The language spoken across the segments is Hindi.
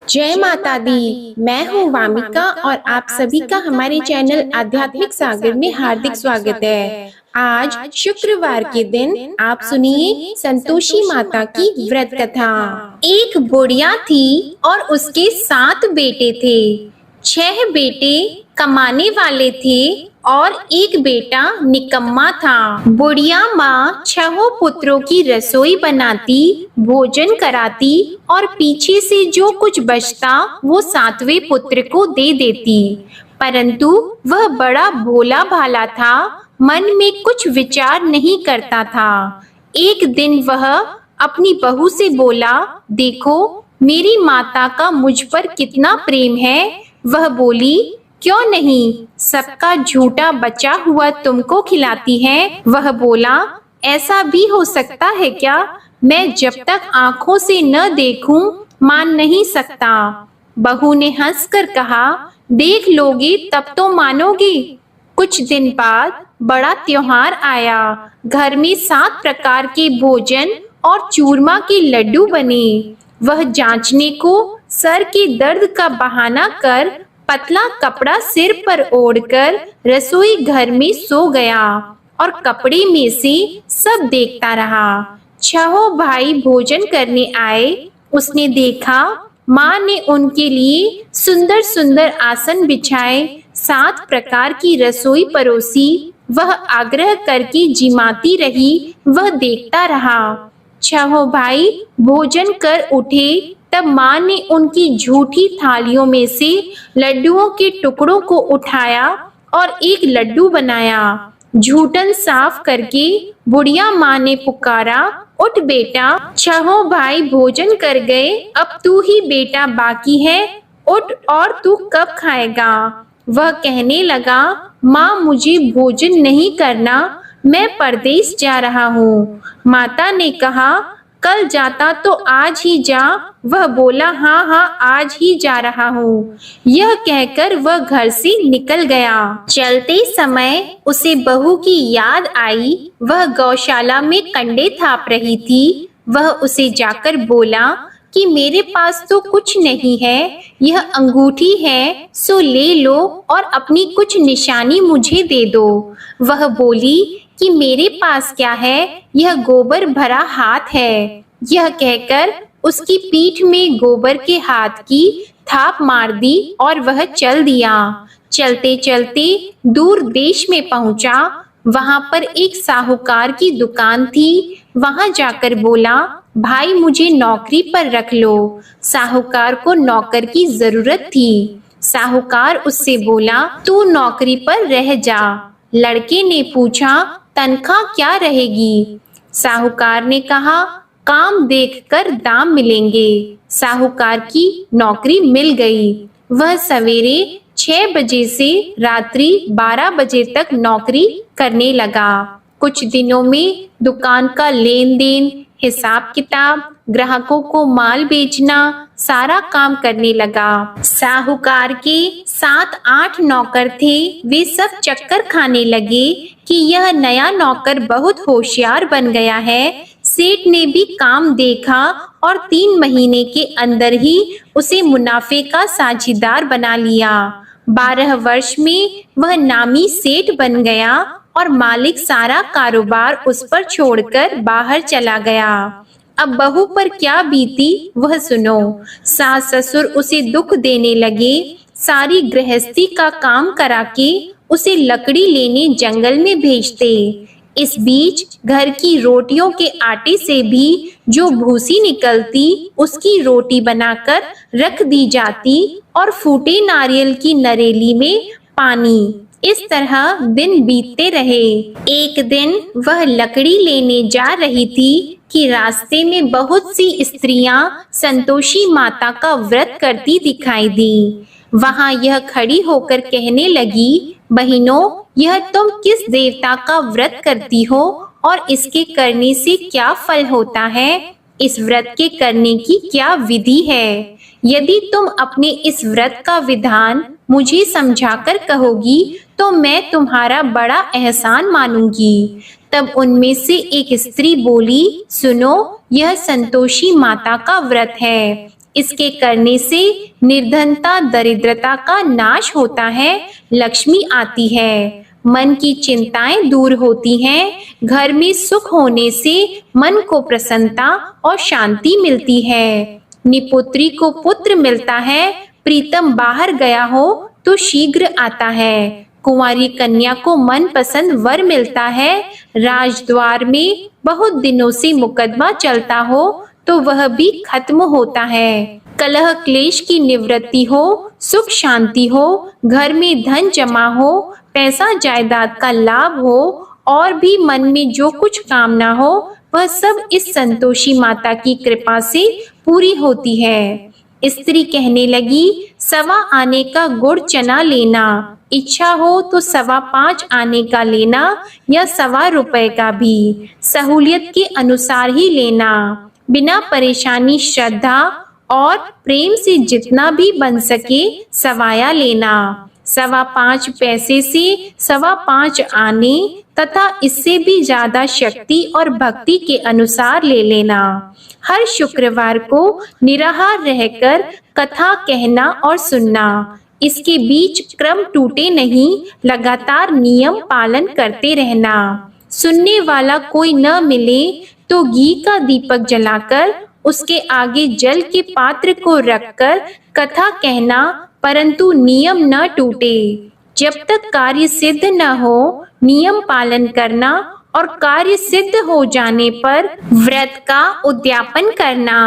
जय माता दी। मैं हूँ वामिका और आप सभी का हमारे चैनल आध्यात्मिक सागर में हार्दिक स्वागत है। आज शुक्रवार के दिन आप सुनिए संतोषी माता की व्रत कथा। एक बुढ़िया थी और उसके 7 बेटे थे। 6 बेटे कमाने वाले थे और एक बेटा निकम्मा था। बुढ़िया माँ 6 पुत्रों की रसोई बनाती, भोजन कराती और पीछे से जो कुछ बचता वो 7वें पुत्र को दे देती। परंतु वह बड़ा भोला भाला था, मन में कुछ विचार नहीं करता था। एक दिन वह अपनी बहू से बोला, देखो मेरी माता का मुझ पर कितना प्रेम है। वह बोली, क्यों नहीं, सबका झूठा बचा हुआ तुमको खिलाती है। वह बोला, ऐसा भी हो सकता है क्या? मैं जब तक आंखों से न देखूं मान नहीं सकता। बहू ने हंसकर कहा, देख लोगी तब तो मानोगी। कुछ दिन बाद बड़ा त्योहार आया। घर में 7 प्रकार के भोजन और चूरमा के लड्डू बने। वह जांचने को सर के दर्द का बहाना कर पतला कपड़ा सिर पर ओढ़कर रसोई घर में सो गया और कपड़े में से सब देखता रहा। 6 भाई भोजन करने आए। उसने देखा माँ ने उनके लिए सुंदर सुंदर आसन बिछाए, 7 प्रकार की रसोई परोसी। वह आग्रह करके जिमाती रही, वह देखता रहा। 6 भाई भोजन कर उठे तब माँ ने उनकी झूठी थालियों में से लड्डुओं के टुकड़ों को उठाया और एक लड्डू बनाया। झूठन साफ करके बुढ़िया माँ ने पुकारा, उठ बेटा, 6 भाई भोजन कर गए, अब तू ही बेटा बाकी है, उठ और तू कब खाएगा? वह कहने लगा, माँ मुझे भोजन नहीं करना, मैं परदेश जा रहा हूँ। माता ने कहा, कल जाता तो आज ही जा। वह बोला, हाँ हाँ आज ही जा रहा हूँ। यह कहकर वह घर से निकल गया। चलते समय उसे बहू की याद आई। वह गौशाला में कंडे थाप रही थी। वह उसे जाकर बोला कि मेरे पास तो कुछ नहीं है, यह अंगूठी है सो ले लो और अपनी कुछ निशानी मुझे दे दो। वह बोली कि मेरे पास क्या है, यह गोबर भरा हाथ है। यह कहकर उसकी पीठ में गोबर के हाथ की थाप मार दी और वह चल दिया। चलते चलते दूर देश में पहुंचा। वहां पर एक साहूकार की दुकान थी। वहां जाकर बोला, भाई मुझे नौकरी पर रख लो। साहूकार को नौकर की जरूरत थी। साहूकार उससे बोला, तू नौकरी पर रह जा। लड़के ने पूछा, तनख्वाह क्या रहेगी? साहूकार ने कहा, काम देखकर दाम मिलेंगे। साहूकार की नौकरी मिल गई। वह सवेरे 6 बजे से रात्रि 12 बजे तक नौकरी करने लगा। कुछ दिनों में दुकान का लेन देन, हिसाब किताब, ग्राहकों को माल बेचना, सारा काम करने लगा। साहूकार के 7-8 नौकर थे। वे सब चक्कर खाने लगे कि यह नया नौकर बहुत होशियार बन गया है। सेठ ने भी काम देखा और 3 महीने के अंदर ही उसे मुनाफे का साझीदार बना लिया। 12 वर्ष में वह नामी सेठ बन गया और मालिक सारा कारोबार उस पर छोड़कर बाहर चला गया। अब बहू पर क्या बीती वह सुनो। सास ससुर उसे दुख देने लगे। सारी गृहस्थी का काम करा के उसे लकड़ी लेने जंगल में भेजते। इस बीच घर की रोटियों के आटे से भी जो भूसी निकलती उसकी रोटी बनाकर रख दी जाती और फूटे नारियल की नरेली में पानी। इस तरह दिन बीतते रहे। एक दिन वह लकड़ी लेने जा रही थी कि रास्ते में बहुत सी स्त्रियां संतोषी माता का व्रत करती दिखाई दी। वहां यह खड़ी होकर कहने लगी, बहनों, यह तुम किस देवता का व्रत करती हो और इसके करने से क्या फल होता है? इस व्रत के करने की क्या विधि है? यदि तुम अपने इस व्रत का विधान मुझे समझाकर कहोगी तो मैं तुम्हारा बड़ा एहसान मानूंगी। तब उनमें से एक स्त्री बोली, सुनो, यह संतोषी माता का व्रत है। इसके करने से निर्धनता दरिद्रता का नाश होता है, लक्ष्मी आती है, मन की चिंताएं दूर होती हैं, घर में सुख होने से मन को प्रसन्नता और शांति मिलती है। निपुत्री को पुत्र मिलता है, प्रीतम बाहर गया हो तो शीघ्र आता है। कुंवारी कन्या को मनपसंद वर मिलता है, राजद्वार में बहुत दिनों से मुकदमा चलता हो तो वह भी खत्म होता है। कलह क्लेश की निवृत्ति हो, सुख शांति हो, घर में धन जमा हो, पैसा जायदाद का लाभ हो और भी मन में जो कुछ कामना हो वह सब इस संतोषी माता की कृपा से पूरी होती है। स्त्री कहने लगी, 1.25 आने का गुड़ चना लेना, इच्छा हो तो 5.25 आने का लेना या 1.25 रुपए का भी, सहूलियत के अनुसार ही लेना, बिना परेशानी श्रद्धा और प्रेम से जितना भी बन सके सवाया लेना। 5.25 पैसे से 5.25 आने तथा इससे भी ज्यादा शक्ति और भक्ति के अनुसार ले लेना। हर शुक्रवार को निराहार रहकर कथा कहना और सुनना। इसके बीच क्रम टूटे नहीं, लगातार नियम पालन करते रहना। सुनने वाला कोई न मिले तो घी का दीपक जलाकर उसके आगे जल के पात्र को रखकर कथा कहना, परंतु नियम न टूटे। जब तक कार्य सिद्ध न हो नियम पालन करना और कार्य सिद्ध हो जाने पर व्रत का उद्यापन करना।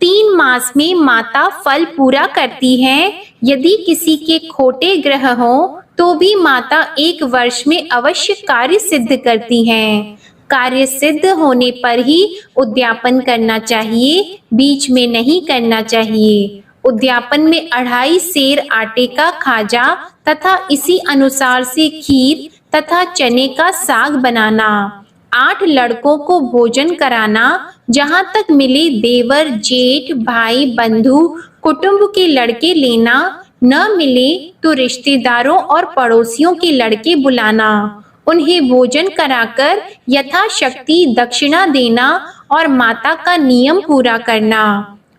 3 मास में माता फल पूरा करती है। यदि किसी के खोटे ग्रह हो तो भी माता 1 वर्ष में अवश्य कार्य सिद्ध करती हैं। कार्य सिद्ध होने पर ही उद्यापन करना चाहिए, बीच में नहीं करना चाहिए। उद्यापन में 2.5 सेर आटे का खाजा तथा इसी अनुसार से खीर तथा चने का साग बनाना। 8 लड़कों को भोजन कराना, जहाँ तक मिले देवर जेठ भाई बंधु कुटुंब के लड़के लेना, न मिले तो रिश्तेदारों और पड़ोसियों के लड़के बुलाना। उन्हें भोजन कराकर यथाशक्ति दक्षिणा देना और माता का नियम पूरा करना।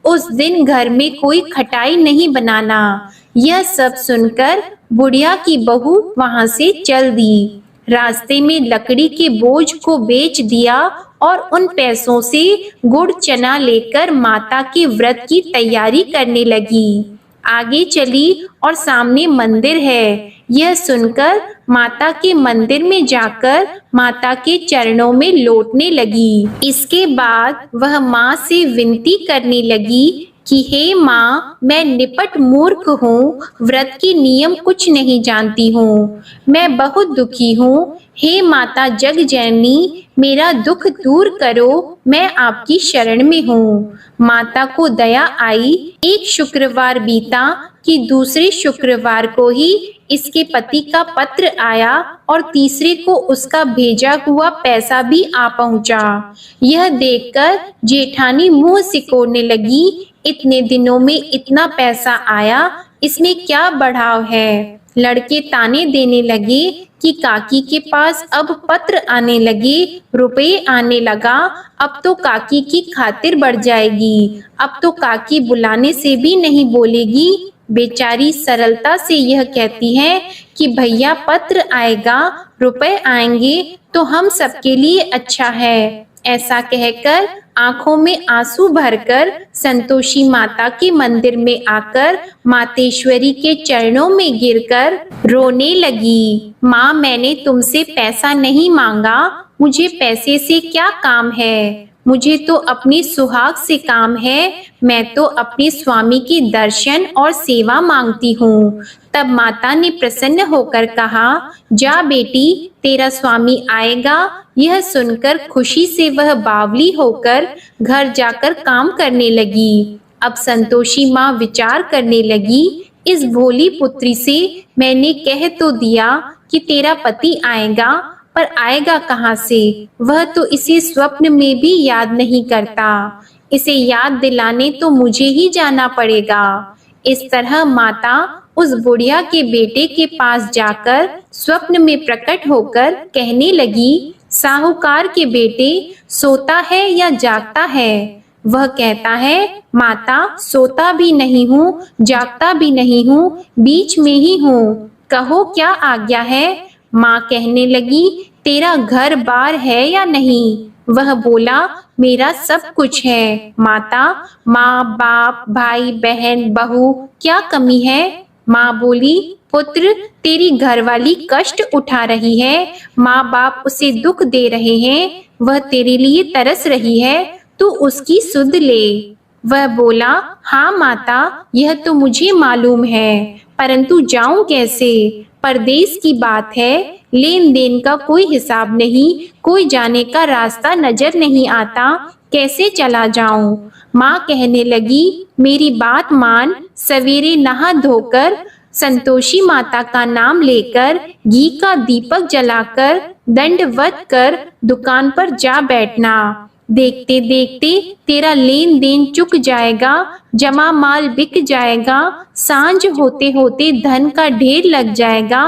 उस दिन घर में कोई खटाई नहीं बनाना। यह सब सुनकर बुढ़िया की बहू वहां से चल दी। रास्ते में लकड़ी के बोझ को बेच दिया और उन पैसों से गुड़ चना लेकर माता के व्रत की तैयारी करने लगी। आगे चली और सामने मंदिर है। यह सुनकर माता के मंदिर में जाकर माता के चरणों में लौटने लगी। इसके बाद वह माँ से विनती करने लगी कि हे माँ, मैं निपट मूर्ख हूँ, व्रत के नियम कुछ नहीं जानती हूँ, मैं बहुत दुखी हूँ। हे माता जग जननी, मेरा दुख दूर करो, मैं आपकी शरण में हूँ। माता को दया आई। एक शुक्रवार बीता कि दूसरे शुक्रवार को ही इसके पति का पत्र आया और तीसरे को उसका भेजा हुआ पैसा भी आ पहुंचा। यह देखकर जेठानी मुंह सिकोड़ने लगी। इतने दिनों में इतना पैसा आया, इसमें क्या बढ़ाव है। लड़के ताने देने लगे कि काकी के पास अब पत्र आने लगे, रुपए आने लगा, अब तो काकी की खातिर बढ़ जाएगी, अब तो काकी बुलाने से भी नहीं बोलेगी। बेचारी सरलता से यह कहती है कि भैया पत्र आएगा, रुपए आएंगे तो हम सबके लिए अच्छा है। ऐसा कहकर आंखों में आंसू भरकर संतोषी माता के मंदिर में आकर मातेश्वरी के चरणों में गिरकर रोने लगी। माँ, मैंने तुमसे पैसा नहीं मांगा, मुझे पैसे से क्या काम है, मुझे तो अपनी सुहाग से काम है। मैं तो अपने स्वामी की दर्शन और सेवा मांगती हूँ। तब माता ने प्रसन्न होकर कहा, जा बेटी, तेरा स्वामी आएगा। यह सुनकर खुशी से वह बावली होकर घर जाकर काम करने लगी। अब संतोषी माँ विचार करने लगी, इस भोली पुत्री से मैंने कह तो दिया कि तेरा पति आएगा, पर आएगा कहाँ से? वह तो इसे स्वप्न में भी याद नहीं करता। इसे याद दिलाने तो मुझे ही जाना पड़ेगा। इस तरह माता उस बुढ़िया के बेटे के पास जाकर स्वप्न में प्रकट होकर कहने लगी, साहूकार के बेटे, सोता है या जागता है? वह कहता है, माता सोता भी नहीं हूँ, जागता भी नहीं हूँ, बीच में ही हूँ, कहो क्या आज्ञा है। माँ कहने लगी, तेरा घर बार है या नहीं। वह बोला, मेरा सब कुछ है माता, माँ बाप भाई बहन बहू, क्या कमी है। माँ बोली, पुत्र तेरी घरवाली कष्ट उठा रही है, माँ बाप उसे दुख दे रहे हैं, वह तेरे लिए तरस रही है, तू उसकी सुध ले। वह बोला, हाँ माता, यह तो मुझे मालूम है, परंतु जाऊं कैसे। परदेश की बात है, लेन देन का कोई हिसाब नहीं, कोई जाने का रास्ता नजर नहीं आता, कैसे चला जाऊं। माँ कहने लगी, मेरी बात मान, सवेरे नहा धोकर संतोषी माता का नाम लेकर घी का दीपक जलाकर दंडवत कर दुकान पर जा बैठना। देखते देखते तेरा लेन देन चुक जाएगा, जमा माल बिक जाएगा, सांझ होते होते धन का ढेर लग जाएगा।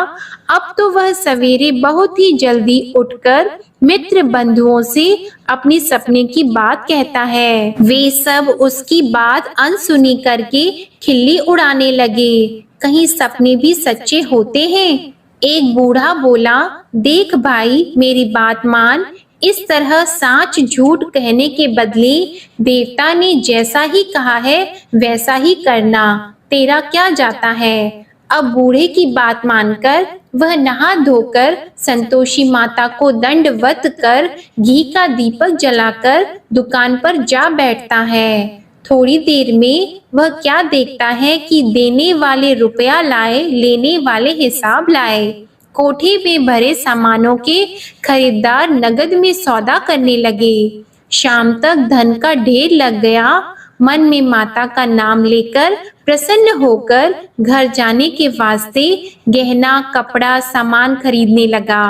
अब तो वह सवेरे बहुत ही जल्दी उठकर मित्र बंधुओं से अपने सपने की बात कहता है। वे सब उसकी बात अनसुनी करके खिल्ली उड़ाने लगे। कहीं सपने भी सच्चे होते हैं। एक बूढ़ा बोला, देख भाई मेरी बात मान, इस तरह साच झूठ कहने के बदले देवता ने जैसा ही कहा है वैसा ही करना, तेरा क्या जाता है। अब बूढ़े की बात मानकर वह नहा धोकर संतोषी माता को दंडवत कर घी का दीपक जलाकर दुकान पर जा बैठता है। थोड़ी देर में वह क्या देखता है कि देने वाले रुपया लाए, लेने वाले हिसाब लाए। कोठे में भरे सामानों के खरीदार नगद में सौदा करने लगे। शाम तक धन का ढेर लग गया। मन में माता का नाम लेकर प्रसन्न होकर घर जाने के वास्ते गहना कपड़ा सामान खरीदने लगा।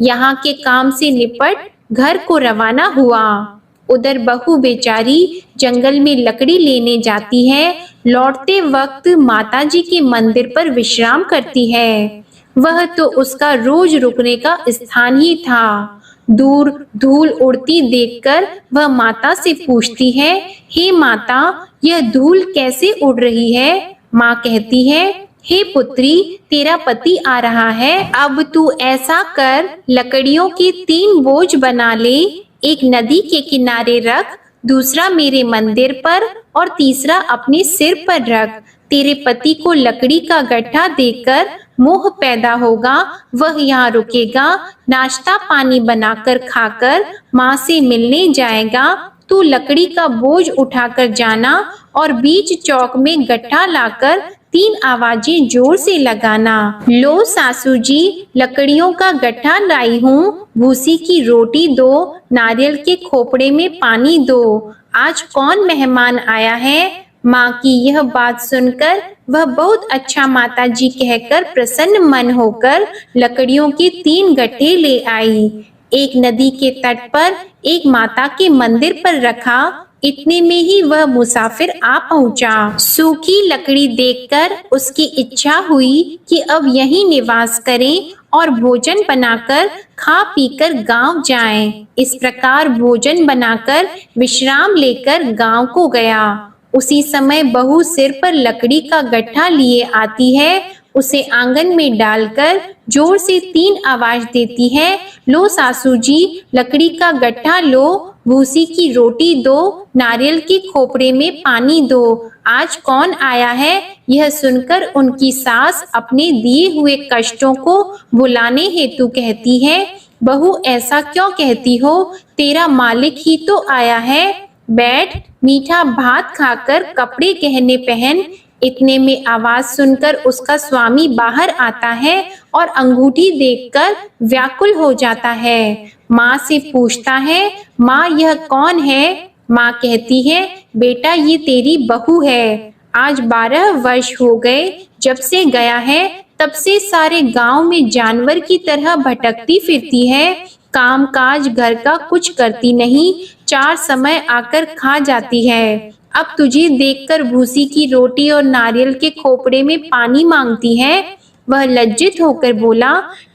यहाँ के काम से निपट घर को रवाना हुआ। उधर बहू बेचारी जंगल में लकड़ी लेने जाती है। लौटते वक्त माताजी के मंदिर पर विश्राम करती है। वह तो उसका रोज रुकने का स्थान ही था। दूर धूल उड़ती देखकर वह माता से पूछती है, हे माता, यह धूल कैसे उड़ रही है। माँ कहती है, हे पुत्री, तेरा पति आ रहा है, अब तू ऐसा कर, लकड़ियों के 3 बोझ बना ले, एक नदी के किनारे रख, दूसरा मेरे मंदिर पर और तीसरा अपने सिर पर रख। तेरे पति को लकड़ी का गट्ठा देकर मोह पैदा होगा, वह यहाँ रुकेगा, नाश्ता पानी बनाकर खाकर माँ से मिलने जाएगा। तू लकड़ी का बोझ उठाकर जाना और बीच चौक में गट्ठा लाकर 3 आवाजें जोर से लगाना। लो सासू जी, लकड़ियों का गट्ठा लाई हूँ, भूसी की रोटी दो, नारियल के खोपड़े में पानी दो, आज कौन मेहमान आया है। माँ की यह बात सुनकर वह बहुत अच्छा माता जी कहकर प्रसन्न मन होकर लकड़ियों के 3 गट्ठे ले आई। एक नदी के तट पर एक माता के मंदिर पर रखा। इतने में ही वह मुसाफिर आ पहुंचा। सूखी लकड़ी देखकर उसकी इच्छा हुई कि अब यहीं निवास करें और भोजन बनाकर खा पीकर गांव जाएं। इस प्रकार भोजन बनाकर विश्राम लेकर गांव को गया। उसी समय बहू सिर पर लकड़ी का गट्ठा लिए आती है। उसे आंगन में डालकर जोर से 3 आवाज देती है, लो सासू जी, लकड़ी का गट्ठा लो, भूसी की रोटी दो, नारियल के खोपड़े में पानी दो, आज कौन आया है। यह सुनकर उनकी सास अपने दिए हुए कष्टों को भुलाने हेतु कहती है, बहू ऐसा क्यों कहती हो, तेरा मालिक ही तो आया है, बैठ, मीठा भात खाकर कपड़े गहने पहन। इतने में आवाज सुनकर उसका स्वामी बाहर आता है और अंगूठी देखकर व्याकुल हो जाता है। माँ से पूछता है, माँ यह कौन है। माँ कहती है, बेटा ये तेरी बहू है, आज 12 वर्ष हो गए जब से गया है, तब से सारे गांव में जानवर की तरह भटकती फिरती है, काम काज घर का कुछ करती नहीं, 4 समय आकर खा जाती है। अब तुझे देखकर भूसी की रोटी और नारियल के खोपड़े में पानी मांगती है। वह लज्जित होकर बोला,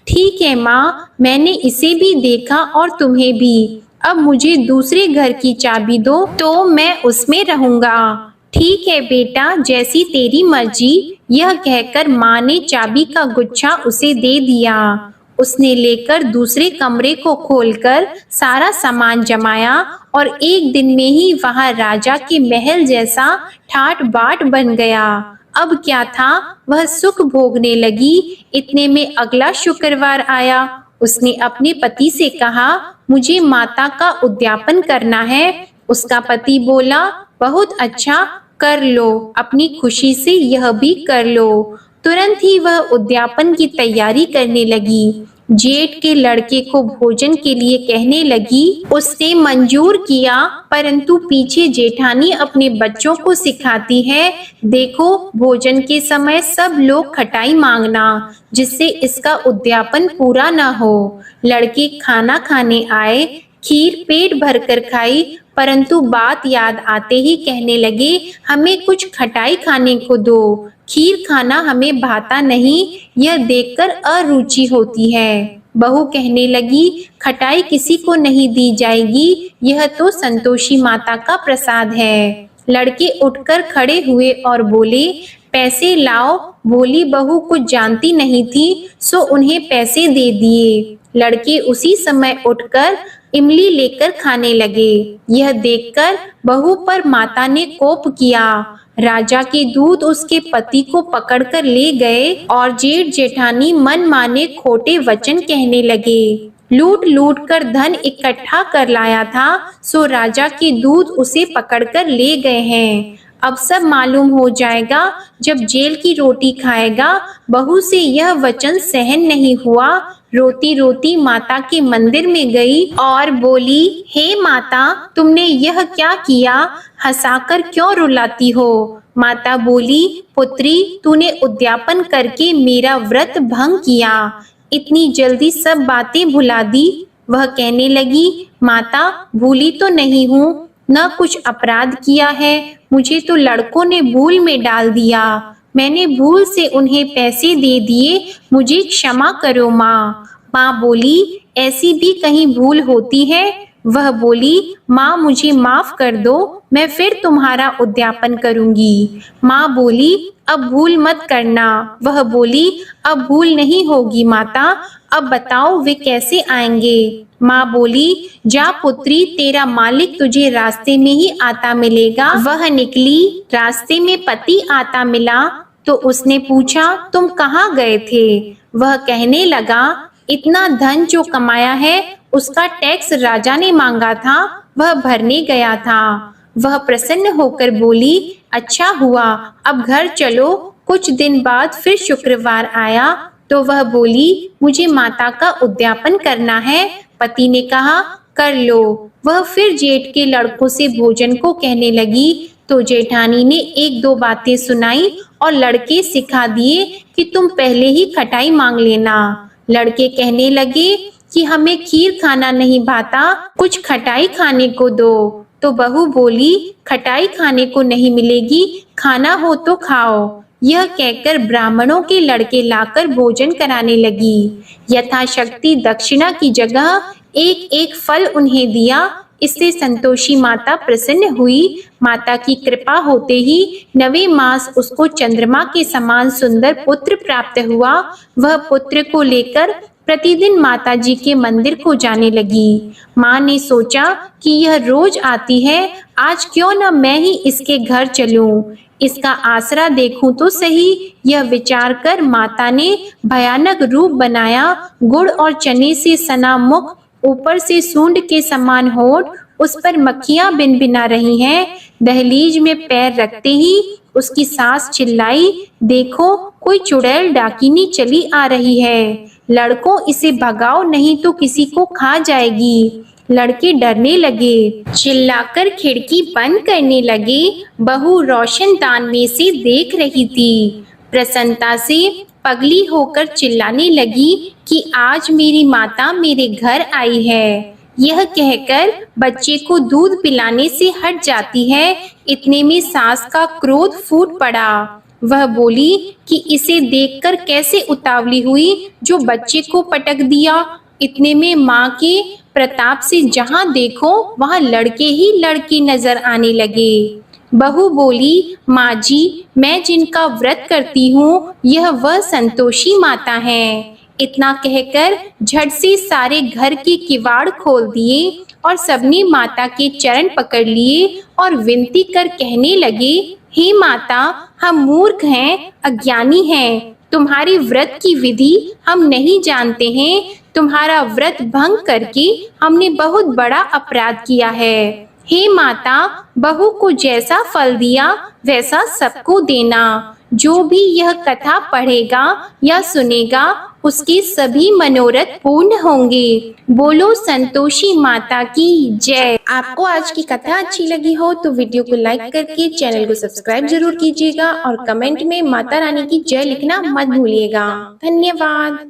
ठीक है माँ, मैंने इसे भी देखा और तुम्हें भी, अब मुझे दूसरे घर की चाबी दो तो मैं उसमें रहूंगा। ठीक है बेटा, जैसी तेरी मर्जी। यह कहकर माँ ने चाबी का गुच्छा उसे दे दिया। उसने लेकर दूसरे कमरे को खोलकर सारा सामान जमाया और एक दिन में ही वहां राजा के महल जैसा ठाट बाट बन गया। अब क्या था, वह सुख भोगने लगी। इतने में अगला शुक्रवार आया। उसने अपने पति से कहा, मुझे माता का उद्यापन करना है। उसका पति बोला, बहुत अच्छा, कर लो, अपनी खुशी से यह भी कर लो। तुरंत ही वह उद्यापन की तैयारी करने लगी। जेठ के लड़के को भोजन के लिए कहने लगी। उसने मंजूर किया, परंतु पीछे जेठानी अपने बच्चों को सिखाती है, देखो भोजन के समय सब लोग खटाई मांगना, जिससे इसका उद्यापन पूरा न हो। लड़के खाना खाने आए, खीर पेट भरकर खाई, परंतु बात याद आते ही कहने लगे, हमें कुछ खटाई खाने को दो। खीर खाना हमें भाता नहीं, यह देखकर अरुचि होती है। बहू कहने लगी, खटाई किसी को नहीं दी जाएगी, यह तो संतोषी माता का प्रसाद है। लड़के उठकर खड़े हुए और बोले, पैसे लाओ। भोली बहू कुछ जानती नहीं थी, सो उन्हें पैसे दे दिए। लड़के उसी समय उठकर इमली लेकर खाने लगे। यह देखकर बहू पर माता ने कोप किया। राजा के दूत उसके पति को पकड़कर ले गए और जेठ जेठानी मन माने खोटे वचन कहने लगे। लूट लूट कर धन इकट्ठा कर लाया था, सो राजा के दूत उसे पकड़कर ले गए हैं। अब सब मालूम हो जाएगा जब जेल की रोटी खाएगा। बहू से यह वचन सहन नहीं हुआ। रोती रोती माता के मंदिर में गई और बोली, हे माता, तुमने यह क्या किया? हंसाकर क्यों रुलाती हो? माता बोली, पुत्री, तूने उद्यापन करके मेरा व्रत भंग किया, इतनी जल्दी सब बातें भुला दी। वह कहने लगी, माता, भूली तो नहीं हूँ, न कुछ अपराध किया है, मुझे तो लड़कों ने भूल में डाल दिया। मैंने भूल से उन्हें पैसे दे दिए, मुझे क्षमा करो माँ। माँ बोली, ऐसी भी कहीं भूल होती है? वह बोली, माँ मुझे माफ कर दो, मैं फिर तुम्हारा उद्यापन करूंगी। माँ बोली, अब भूल मत करना। वह बोली, अब भूल नहीं होगी माता, अब बताओ वे कैसे आएंगे? माँ बोली, जा पुत्री, तेरा मालिक तुझे रास्ते में ही आता मिलेगा। वह निकली, रास्ते में पति आता मिला तो उसने पूछा, तुम कहाँ गए थे? वह कहने लगा, इतना धन जो कमाया है उसका टैक्स राजा ने मांगा था, वह भरने गया था। वह प्रसन्न होकर बोली, अच्छा हुआ, अब घर चलो। कुछ दिन बाद फिर शुक्रवार आया तो वह बोली, मुझे माता का उद्यापन करना है। पति ने कहा, कर लो। वह फिर जेठ के लड़कों से भोजन को कहने लगी तो जेठानी ने एक दो बातें सुनाई और लड़के सिखा दिए कि तुम पहले ही खटाई मांग लेना। लड़के कहने लगे कि हमें खीर खाना नहीं भाता, कुछ खटाई खाने को दो। तो बहू बोली, खटाई खाने को नहीं मिलेगी, खाना हो तो खाओ। यह कहकर ब्राह्मणों के लड़के लाकर भोजन कराने लगी। यथाशक्ति दक्षिणा की जगह एक एक फल उन्हें दिया। इससे संतोषी माता प्रसन्न हुई। माता की कृपा होते ही 9वें मास उसको चंद्रमा के समान सुंदर पुत्र प्राप्त हुआ। वह पुत्र को लेकर प्रतिदिन माताजी के मंदिर को जाने लगी। माँ ने सोचा कि यह रोज आती है, आज क्यों न मैं ही इसके घर चलूं, इसका आसरा देखूं तो सही। यह विचार कर माता ने भयानक रूप बनाया। गुड़ और चने से सना मुख, ऊपर से सूंड के समान होठ, उस पर मक्खियां भिनभिना रही हैं। दहलीज में पैर रखते ही उसकी सास चिल्लाई, देखो कोई चुड़ैल डाकिनी चली आ रही है, लड़कों इसे भगाओ नहीं तो किसी को खा जाएगी। लड़के डरने लगे, चिल्लाकर खिड़की बंद करने लगे। बहू रोशनदान में से देख रही थी। प्रसन्नता से पगली होकर चिल्लाने लगी कि आज मेरी माता मेरे घर आई है। यह कहकर बच्चे को दूध पिलाने से हट जाती है। इतने में सास का क्रोध फूट पड़ा। वह बोली कि इसे देखकर कैसे उतावली हुई जो बच्चे को पटक दिया। इतने में माँ के प्रताप से जहाँ देखो वहाँ लड़के ही लड़के नजर आने लगे। बहू बोली, माँ जी, मैं जिनका व्रत करती हूँ यह वह संतोषी माता हैं। इतना कहकर झट से सारे घर के किवाड़ खोल दिए और सबने माता के चरण पकड़ लिए और विनती कर कहने लगे, हे माता, हम मूर्ख हैं, अज्ञानी हैं, तुम्हारे व्रत की विधि हम नहीं जानते हैं। तुम्हारा व्रत भंग करके हमने बहुत बड़ा अपराध किया है। हे माता, बहू को जैसा फल दिया वैसा सबको देना। जो भी यह कथा पढ़ेगा या सुनेगा उसके सभी मनोरथ पूर्ण होंगे। बोलो संतोषी माता की जय। आपको आज की कथा अच्छी लगी हो तो वीडियो को लाइक करके चैनल को सब्सक्राइब जरूर कीजिएगा और कमेंट में माता रानी की जय लिखना मत भूलिएगा। धन्यवाद।